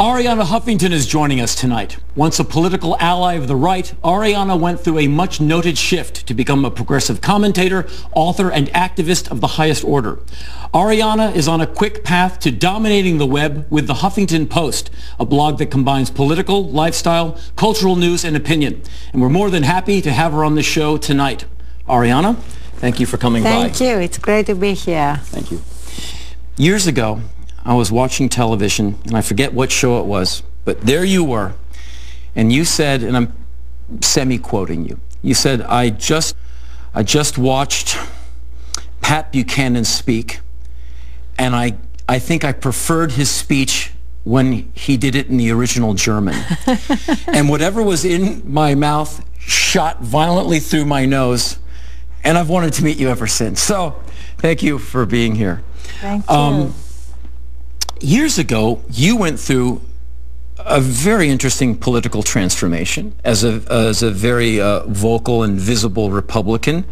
Arianna Huffington is joining us tonight. Once a political ally of the right, Arianna went through a much-noted shift to become a progressive commentator, author, and activist of the highest order. Arianna is on a quick path to dominating the web with the Huffington Post, a blog that combines political, lifestyle, cultural news, and opinion. And we're more than happy to have her on the show tonight. Arianna, thank you for coming by. Thank you. It's great to be here. Thank you. Years ago, I was watching television, and I forget what show it was, but there you were, and you said, and I'm semi-quoting you, you said, I just watched Pat Buchanan speak, and I think I preferred his speech when he did it in the original German. And whatever was in my mouth shot violently through my nose, and I've wanted to meet you ever since. So, thank you for being here. Thank you. Years ago, you went through a very interesting political transformation as a very vocal and visible Republican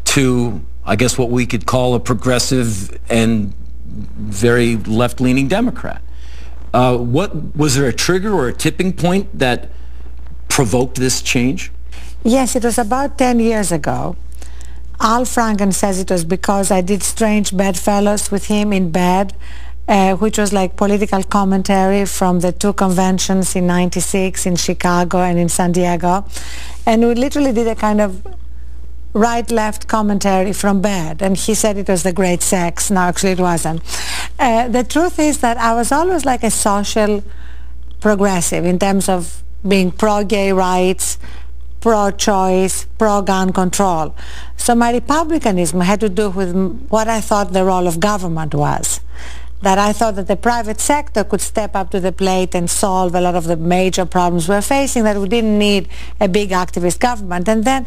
to, I guess, what we could call a progressive and very left-leaning Democrat. Was there a trigger or a tipping point that provoked this change? Yes, it was about 10 years ago. Al Franken says it was because I did Strange Bedfellows with him in bed, which was like political commentary from the two conventions in '96 in Chicago and in San Diego. And we literally did a kind of right-left commentary from bed. And he said it was the great sex. No, actually it wasn't. The truth is that I was always like a social progressive in terms of being pro-gay rights, pro-choice, pro-gun control. So my republicanism had to do with what I thought the role of government was. That I thought that the private sector could step up to the plate and solve a lot of the major problems we're facing, that we didn't need a big activist government. And then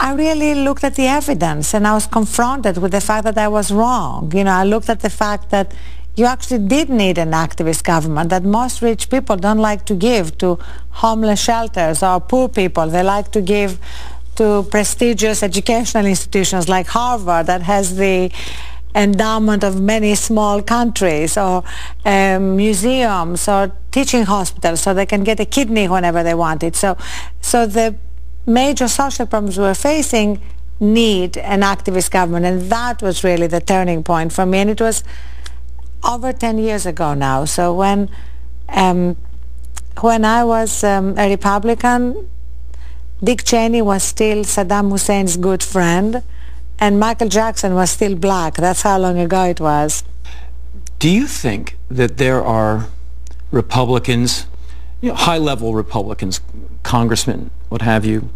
I really looked at the evidence, and I was confronted with the fact that I was wrong. You know, I looked at the fact that you actually did need an activist government, that most rich people don't like to give to homeless shelters or poor people. They like to give to prestigious educational institutions like Harvard, that has the endowment of many small countries, or museums or teaching hospitals, so they can get a kidney whenever they want it. So the major social problems we're facing need an activist government, and that was really the turning point for me. And it was over 10 years ago now. So when I was a Republican, Dick Cheney was still Saddam Hussein's good friend, and Michael Jackson was still black. That's how long ago it was. Do you think that there are Republicans, high-level Republicans, congressmen, what have you,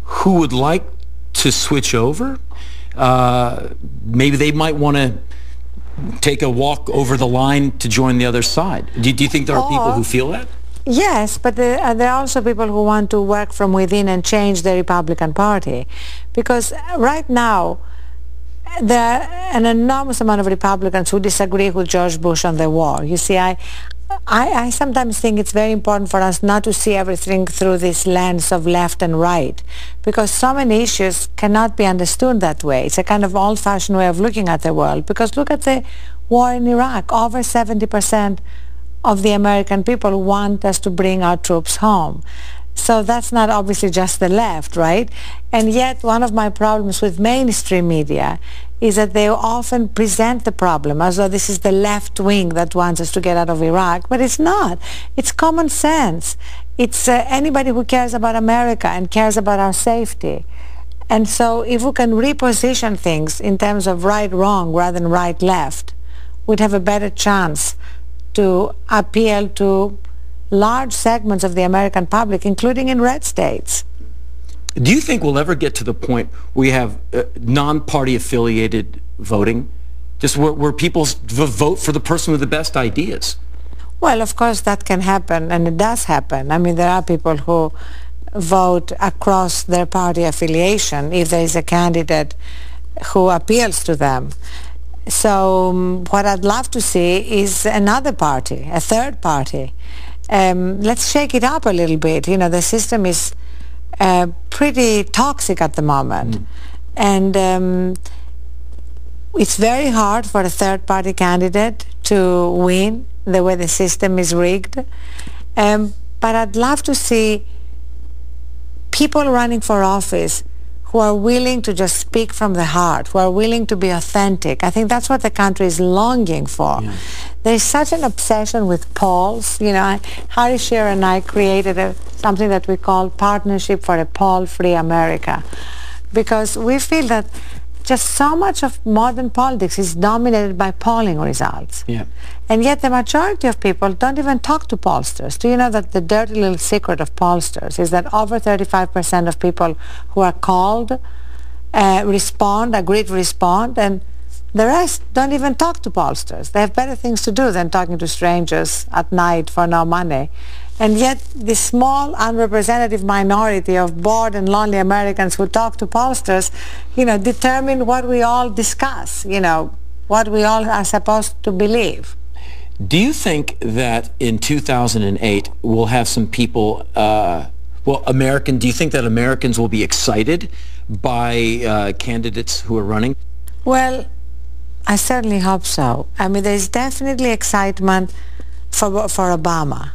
who would like to switch over? Maybe they might want to take a walk over the line to join the other side. Do you think there are people who feel that? Yes, but there are also people who want to work from within and change the Republican Party. Because right now, there are an enormous amount of Republicans who disagree with George Bush on the war. You see, I sometimes think it's very important for us not to see everything through this lens of left and right, because so many issues cannot be understood that way. It's a kind of old-fashioned way of looking at the world. Because look at the war in Iraq. Over 70% of the American people want us to bring our troops home. So that's not obviously just the left, right? And yet one of my problems with mainstream media is that they often present the problem as though this is the left wing that wants us to get out of Iraq, but it's not. It's common sense. It's anybody who cares about America and cares about our safety. And so if we can reposition things in terms of right-wrong rather than right-left, we'd have a better chance to appeal to large segments of the American public, including in red states. Do you think we'll ever get to the point where we have non-party affiliated voting, just where people vote for the person with the best ideas? Well, of course that can happen, and it does happen. I mean, there are people who vote across their party affiliation if there is a candidate who appeals to them. So what I'd love to see is another party, a third party. Let's shake it up a little bit. You know, the system is pretty toxic at the moment. And it's very hard for a third party candidate to win the way the system is rigged. But I'd love to see people running for office who are willing to just speak from the heart, who are willing to be authentic. I think that's what the country is longing for. Yeah. There's such an obsession with polls. You know, Harry Shearer and I created something that we call Partnership for a Poll-Free America, because we feel that just so much of modern politics is dominated by polling results. Yeah. And yet the majority of people don't even talk to pollsters. Do you know that the dirty little secret of pollsters is that over 35% of people who are called agree to respond, and the rest don't even talk to pollsters. They have better things to do than talking to strangers at night for no money. And yet the small unrepresentative minority of bored and lonely Americans who talk to pollsters, you know, determine what we all discuss, you know, what we all are supposed to believe. Do you think that in 2008 we'll have some people, do you think that Americans will be excited by candidates who are running? Well, I certainly hope so. I mean, there's definitely excitement for Obama.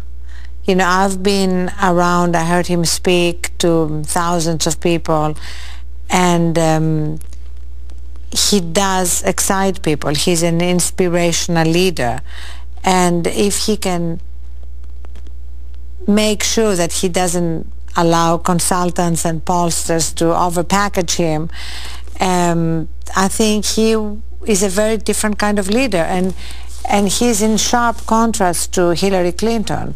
You know, I've been around, I heard him speak to thousands of people, and he does excite people. He's an inspirational leader. And if he can make sure that he doesn't allow consultants and pollsters to overpackage him, I think he is a very different kind of leader. And he's in sharp contrast to Hillary Clinton,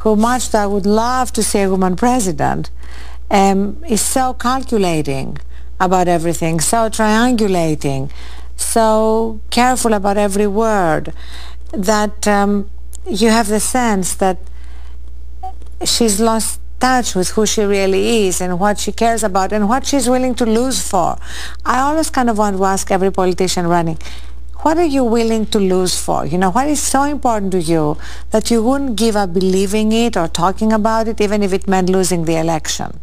who, much though I would love to see a woman president, is so calculating about everything, so triangulating, so careful about every word, that you have the sense that she's lost touch with who she really is and what she cares about and what she's willing to lose for. I always kind of want to ask every politician running, what are you willing to lose for? You know, what is so important to you that you wouldn't give up believing it or talking about it, even if it meant losing the election?